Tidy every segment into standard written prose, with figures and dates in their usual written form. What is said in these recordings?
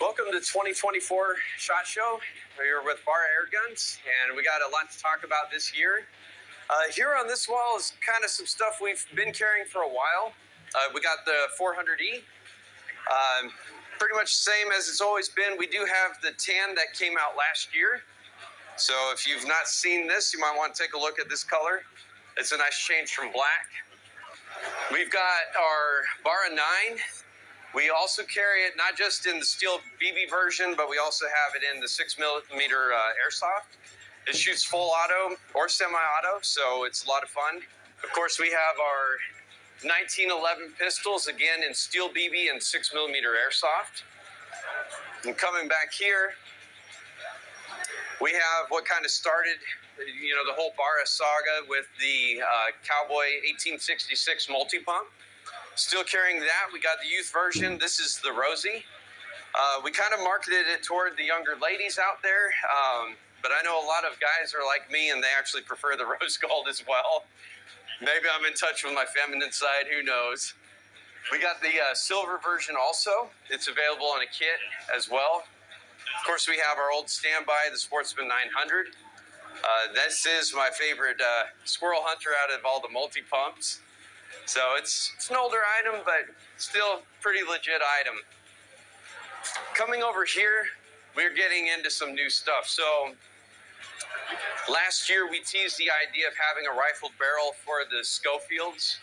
Welcome to 2024 SHOT Show. We're here with BARRA Airguns, and we got a lot to talk about this year. Here on this wall is kind of some stuff we've been carrying for a while. We got the 400E. Pretty much the same as it's always been. We do have the tan that came out last year. So if you've not seen this, you might want to take a look at this color. It's a nice change from black. We've got our BARRA 9. We also carry it not just in the steel BB version, but we also have it in the 6mm airsoft. It shoots full auto or semi-auto, so it's a lot of fun. Of course, we have our 1911 pistols, again in steel BB and 6mm airsoft. And coming back here, we have what kind of started, the whole BARRA saga with the Cowboy 1866 multi-pump. Still carrying that. We got the youth version. This is the Rosie. We kind of marketed it toward the younger ladies out there, but I know a lot of guys are like me and they actually prefer the rose gold as well. Maybe I'm in touch with my feminine side, who knows. We got the silver version also. It's available on a kit as well. Of course, we have our old standby, the Sportsman 900. This is my favorite squirrel hunter out of all the multi-pumps. So it's an older item, but still pretty legit item. Coming over here, we're getting into some new stuff. So last year we teased the idea of having a rifled barrel for the Schofields.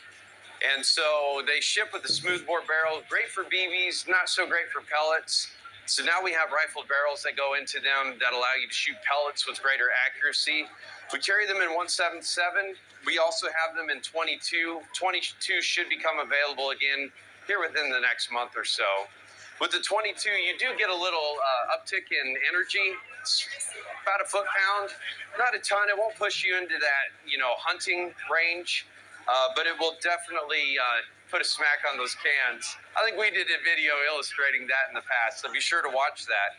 And so they ship with the smoothbore barrel, great for BBs, not so great for pellets. So now we have rifled barrels that go into them that allow you to shoot pellets with greater accuracy. We carry them in 177. We also have them in 22. 22 should become available again here within the next month or so. With the 22, you do get a little uptick in energy. It's about a foot-pound, not a ton. It won't push you into that, hunting range, but it will definitely put a smack on those cans. I think we did a video illustrating that in the past, so be sure to watch that.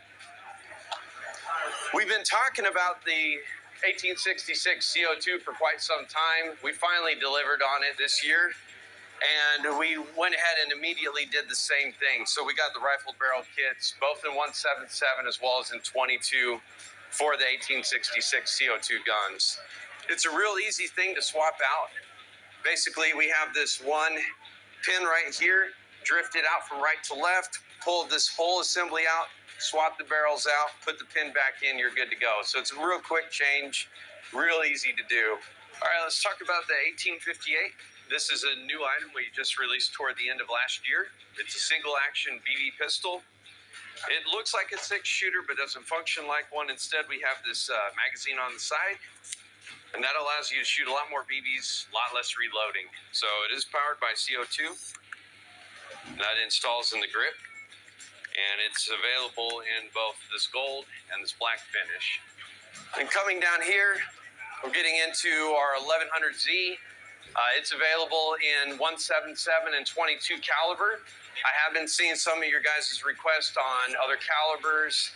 We've been talking about the 1866 CO2 for quite some time. We finally delivered on it this year, and we went ahead and immediately did the same thing. So we got the rifled barrel kits, both in 177 as well as in 22 for the 1866 CO2 guns. It's a real easy thing to swap out. Basically, we have this one pin right here, drift it out from right to left, pull this whole assembly out, swap the barrels out, put the pin back in, you're good to go. So it's a real quick change, real easy to do. All right, let's talk about the 1858. This is a new item we just released toward the end of last year. It's a single action BB pistol. It looks like a 6-shooter, but doesn't function like one. Instead, we have this magazine on the side, and that allows you to shoot a lot more BBs, a lot less reloading. So it is powered by CO2. That installs in the grip, and it's available in both this gold and this black finish. And coming down here, we're getting into our 1100Z. It's available in 177 and 22 caliber. I have been seeing some of your guys' requests on other calibers,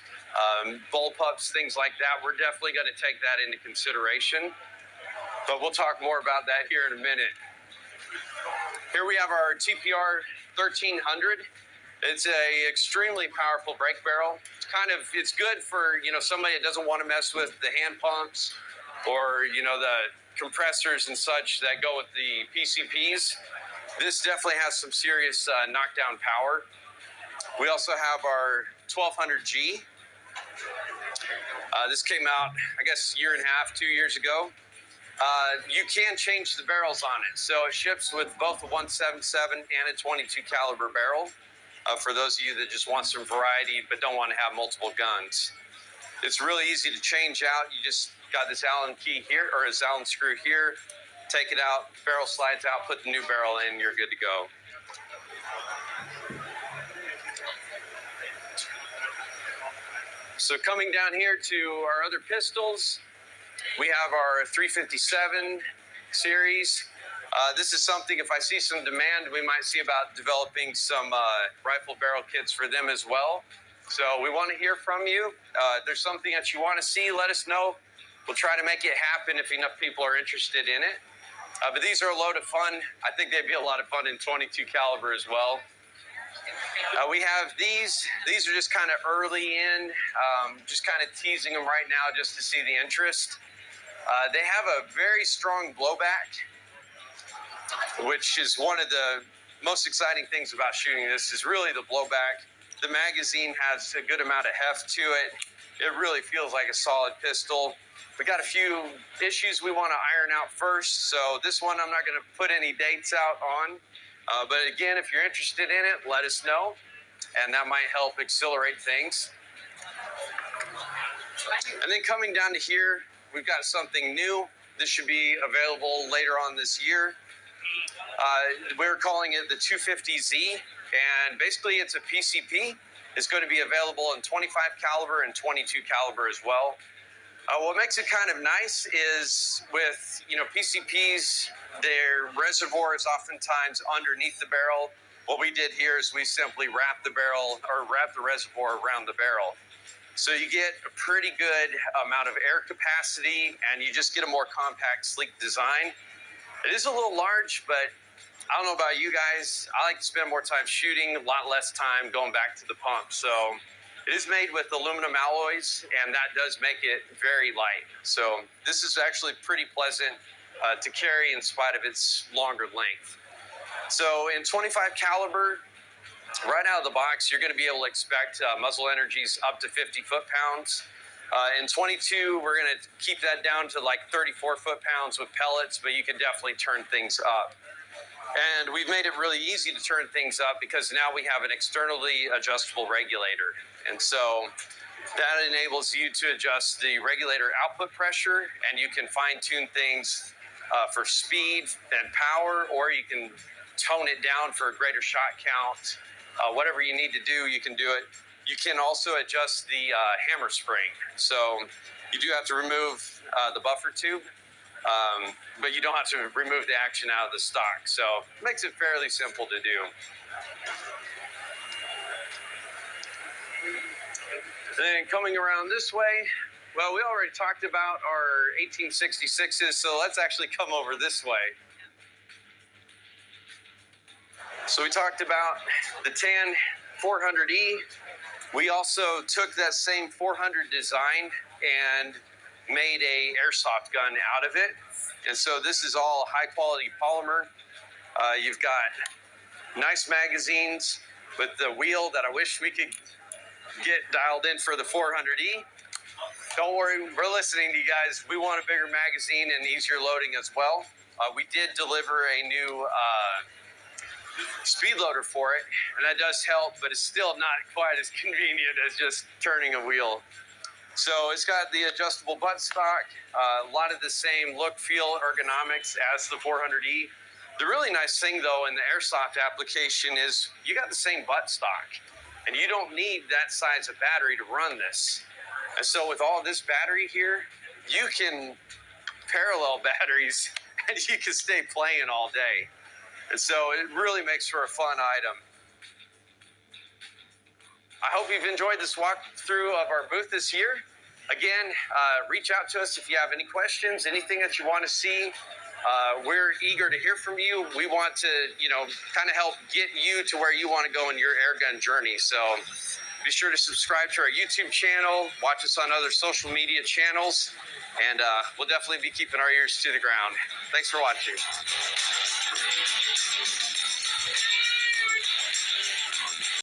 bullpups, things like that. We're definitely going to take that into consideration, but we'll talk more about that here in a minute. Here we have our TPR 1300. It's a extremely powerful brake barrel. It's good for, somebody that doesn't want to mess with the hand pumps or, the compressors and such that go with the PCPs. This definitely has some serious knockdown power. We also have our 1200G. This came out, I guess, a year and a half, 2 years ago. You can change the barrels on it. So it ships with both a 177 and a 22 caliber barrel. For those of you that just want some variety but don't want to have multiple guns. It's really easy to change out. You just got this Allen key here, or this Allen screw here. Take it out, barrel slides out, put the new barrel in, you're good to go. So coming down here to our other pistols, we have our 357 series. This is something, if I see some demand, we might see about developing some rifle barrel kits for them as well. So we want to hear from you. If there's something that you want to see, let us know. We'll try to make it happen if enough people are interested in it. But these are a load of fun. I think they'd be a lot of fun in 22 caliber as well. We have these. These are just kind of early in, just kind of teasing them right now just to see the interest. They have a very strong blowback, which is one of the most exciting things about shooting this is really the blowback. The magazine has a good amount of heft to it. It really feels like a solid pistol. We got a few issues we want to iron out first. So this one I'm not going to put any dates out on. But again, if you're interested in it, let us know. And that might help accelerate things. And then coming down to here, we've got something new. This should be available later on this year. We're calling it the 250Z, and basically it's a PCP. It's going to be available in 25 caliber and 22 caliber as well. What makes it kind of nice is with, PCPs, their reservoir is oftentimes underneath the barrel. What we did here is we simply wrap the reservoir around the barrel. So you get a pretty good amount of air capacity, and you just get a more compact, sleek design. It is a little large, but I don't know about you guys. I like to spend more time shooting, a lot less time going back to the pump. So it is made with aluminum alloys, and that does make it very light. So this is actually pretty pleasant to carry in spite of its longer length. So in 25 caliber, right out of the box, you're going to be able to expect muzzle energies up to 50 foot-pounds. In 22, we're going to keep that down to like 34 foot-pounds with pellets, but you can definitely turn things up. And we've made it really easy to turn things up because now we have an externally adjustable regulator. And so that enables you to adjust the regulator output pressure, and you can fine-tune things for speed and power, or you can tone it down for a greater shot count. Whatever you need to do, you can do it. You can also adjust the hammer spring. So you do have to remove the buffer tube, but you don't have to remove the action out of the stock. So it makes it fairly simple to do. Then coming around this way, well, we already talked about our 1866s, so let's actually come over this way. So we talked about the tan 400E. We also took that same 400 design and made a airsoft gun out of it. And so this is all high quality polymer. You've got nice magazines with the wheel that I wish we could get dialed in for the 400E. Don't worry, we're listening to you guys. We want a bigger magazine and easier loading as well. We did deliver a new speed loader for it, and that does help, but it's still not quite as convenient as just turning a wheel. So it's got the adjustable buttstock, a lot of the same look, feel, ergonomics as the 400E. The really nice thing though in the airsoft application is you got the same buttstock, and you don't need that size of battery to run this. And so with all this battery here, you can parallel batteries and you can stay playing all day. And so it really makes for a fun item. I hope you've enjoyed this walkthrough of our booth this year. Again, reach out to us if you have any questions, anything that you want to see. We're eager to hear from you. We want to, kind of help get you to where you want to go in your airgun journey. So be sure to subscribe to our YouTube channel, watch us on other social media channels, and we'll definitely be keeping our ears to the ground. Thanks for watching.